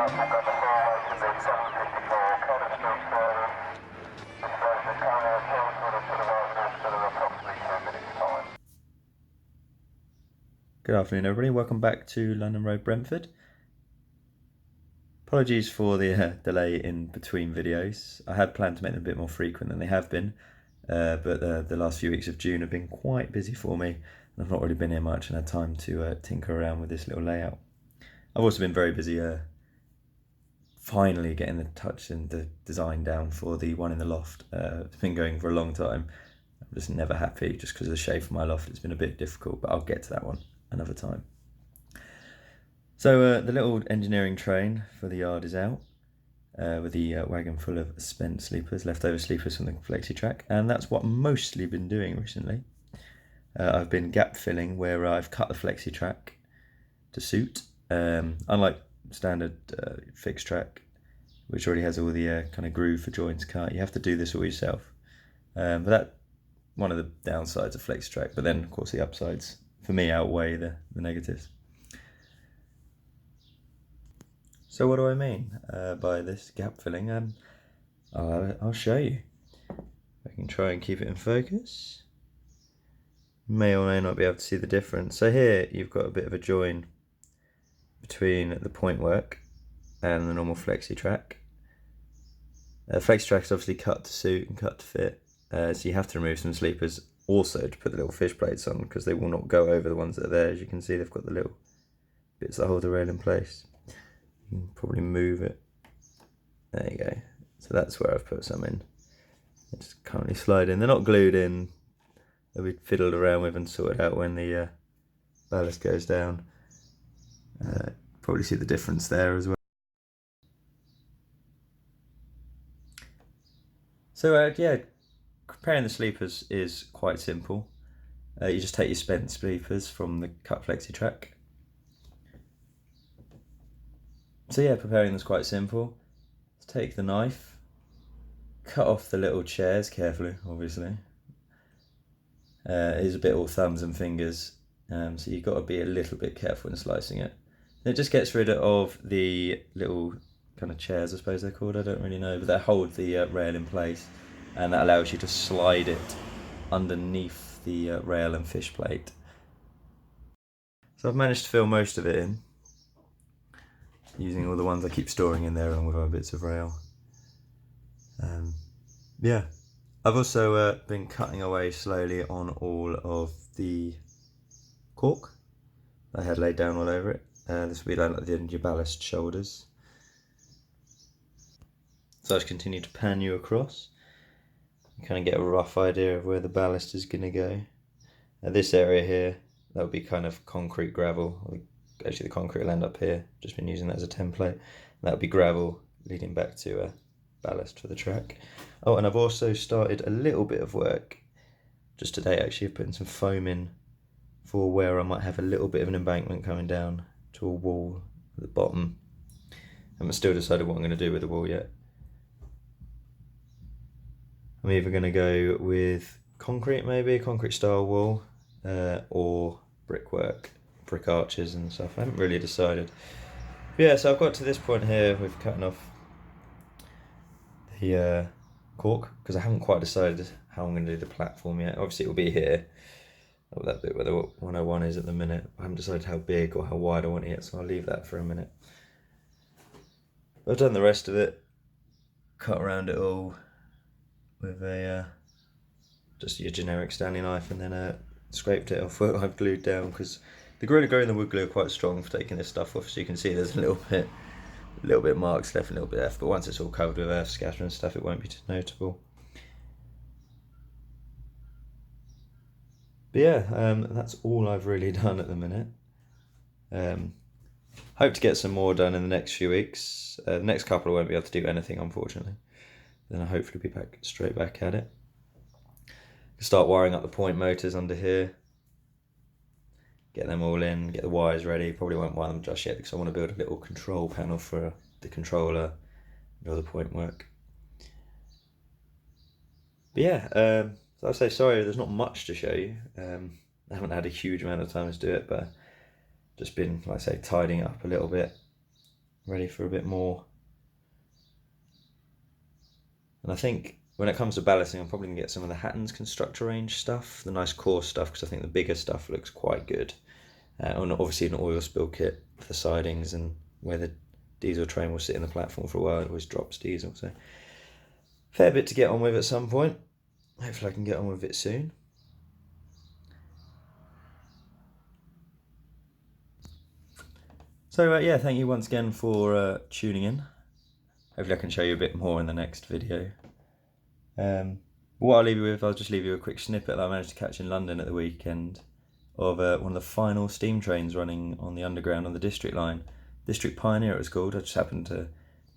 Good afternoon everybody, welcome back to London Road Brentford. Apologies for the delay in between videos. I had planned to make them a bit more frequent than they have been, but the last few weeks of June have been quite busy for me and I've not really been here much and had time to tinker around with this little layout. I've also been very busy finally getting the touch and the design down for the one in the loft. It's been going for a long time. I'm just never happy just because of the shape of my loft. It's been a bit difficult, but I'll get to that one another time. So the little engineering train for the yard is out with the wagon full of spent sleepers, leftover sleepers from the flexi track, and that's what I've mostly been doing recently. I've been gap filling where I've cut the flexi track to suit, unlike standard fixed track, which already has all the kind of groove for joints cut. You have to do this all yourself, but that's one of the downsides of flexi track, but then of course the upsides for me outweigh the negatives. So what do I mean by this gap filling? I'll show you. I can try and keep it in focus. May or may not be able to see the difference. So here you've got a bit of a join between the point work and the normal flexi track. Flexi track is obviously cut to suit and cut to fit, so you have to remove some sleepers also to put the little fish plates on because they will not go over the ones that are there. As you can see, they've got the little bits that hold the rail in place. You can probably move it. There you go. So that's where I've put some in. They just currently slide in. They're not glued in. They'll be fiddled around with and sorted out when the ballast goes down. Probably see the difference there as well. So yeah, preparing the sleepers is quite simple. You just take your spent sleepers from the cut flexi track. So yeah, preparing them is quite simple. Let's take the knife, cut off the little chairs carefully, obviously. It is a bit all thumbs and fingers, so you've got to be a little bit careful in slicing it. And it just gets rid of the little kind of chairs, I suppose they're called, I don't really know, but they hold the rail in place, and that allows you to slide it underneath the rail and fish plate. So I've managed to fill most of it in, using all the ones I keep storing in there along with other bits of rail. Yeah, I've also been cutting away slowly on all of the cork I had laid down all over it. This will be like the end of your ballast shoulders. So I just continue to pan you across. You kind of get a rough idea of where the ballast is going to go. This area here, that would be kind of concrete gravel. Actually the concrete will end up here, just been using that as a template. That would be gravel leading back to ballast for the track. Oh, and I've also started a little bit of work just today actually, putting some foam in for where I might have a little bit of an embankment coming down to a wall at the bottom. I haven't still decided what I'm going to do with the wall yet. I'm either going to go with concrete, maybe a concrete style wall, or brickwork, brick arches and stuff. I haven't really decided. But yeah, so I've got to this point here with cutting off the cork because I haven't quite decided how I'm going to do the platform yet. Obviously it will be here, or that bit where the 101 is at the minute. I haven't decided how big or how wide I want it yet, so I'll leave that for a minute. But I've done the rest of it, cut around it all with a just your generic Stanley knife, and then scraped it off what I've glued down because the Gorilla Glue and the wood glue are quite strong for taking this stuff off. So you can see there's a little bit marks left, a little bit left, but once it's all covered with earth scatter and stuff, it won't be too notable. But yeah, that's all I've really done at the minute. Hope to get some more done in the next few weeks. The next couple I won't be able to do anything, unfortunately. Then I'll hopefully be straight back at it. Start wiring up the point motors under here. Get them all in, get the wires ready. Probably won't wire them just yet because I want to build a little control panel for the controller and all the point work. But yeah, so I'll say sorry, there's not much to show you. I haven't had a huge amount of time to do it, but just been, like I say, tidying up a little bit. ready for a bit more. And I think when it comes to ballasting, I'm probably going to get some of the Hatton's Constructor range stuff, the nice coarse stuff, because I think the bigger stuff looks quite good. And obviously an oil spill kit for the sidings and where the diesel train will sit in the platform for a while. It always drops diesel, so fair bit to get on with at some point. Hopefully I can get on with it soon. So yeah, thank you once again for tuning in. Hopefully I can show you a bit more in the next video. What I'll leave you with, I'll just leave you a quick snippet that I managed to catch in London at the weekend of one of the final steam trains running on the underground on the District line. District Pioneer it was called. I just happened to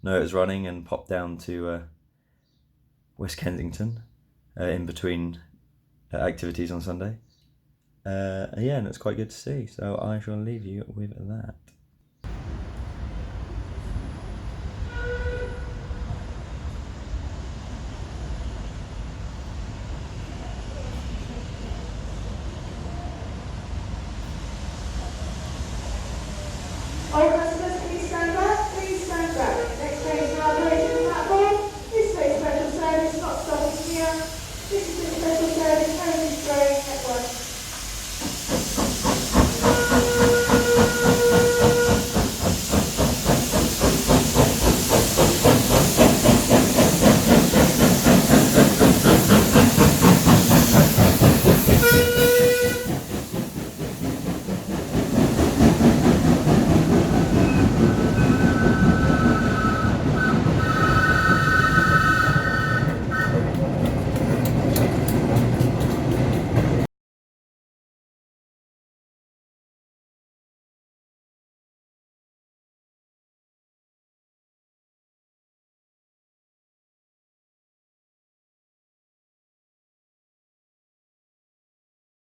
know it was running and popped down to West Kensington in between activities on Sunday. Yeah, and it's quite good to see. So I shall leave you with that. All customers, please stand back. Please stand back. Next train is now approaching the platform. This is a special service, not stopping here. This is a special service, only going at once.